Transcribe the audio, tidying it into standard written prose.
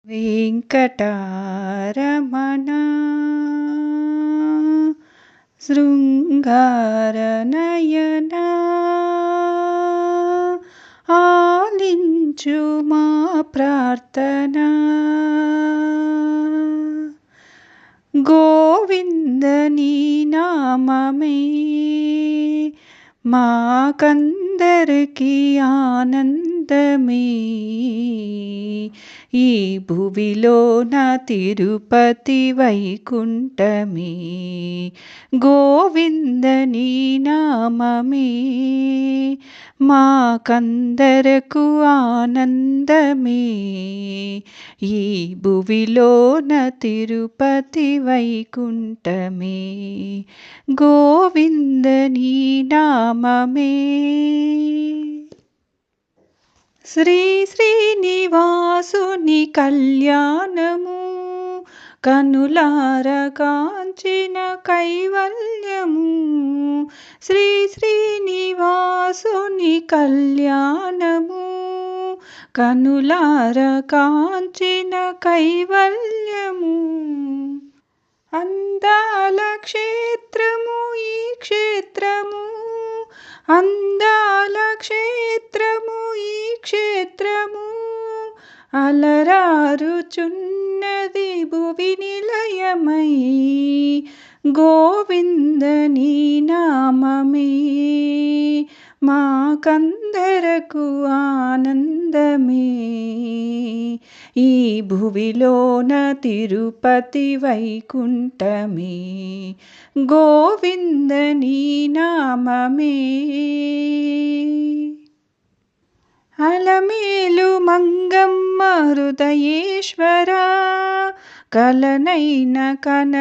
వెంకటారమణ శృంగారనయన ఆలించు మా ప్రార్థన. గోవింద నీ నామమే మాకందరికి ఆనందమే. ఈ భువిలోన తిరుపతి వైకుంఠమే. గోవింద నీ నామమే మాకందరకు ఆనందమే. ఈ భువిలోన తిరుపతి వైకుంఠమే. గోవింద నీ నామమే. శ్రీ శ్రీనివాసుని కళ్యాణము కనులార కాంచిన కైవల్యము. శ్రీ శ్రీనివాసుని కళ్యాణము కనులార కాంచిన కైవల్యము. అందాల క్షేత్రము ఈ క్షేత్రము, అందాల క్షేత్రము ఈ క్షేత్రము. అలరారుచున్నది భువి నిలయమై. గోవింద నీ నామమే మాకందరకు ఆనందమే. ఈ భువిలోన తిరుపతి వైకుంఠమే. గోవింద నీ నామమే. అలమేలు మంగమ్మ హృదయేశ్వర కలనైన కన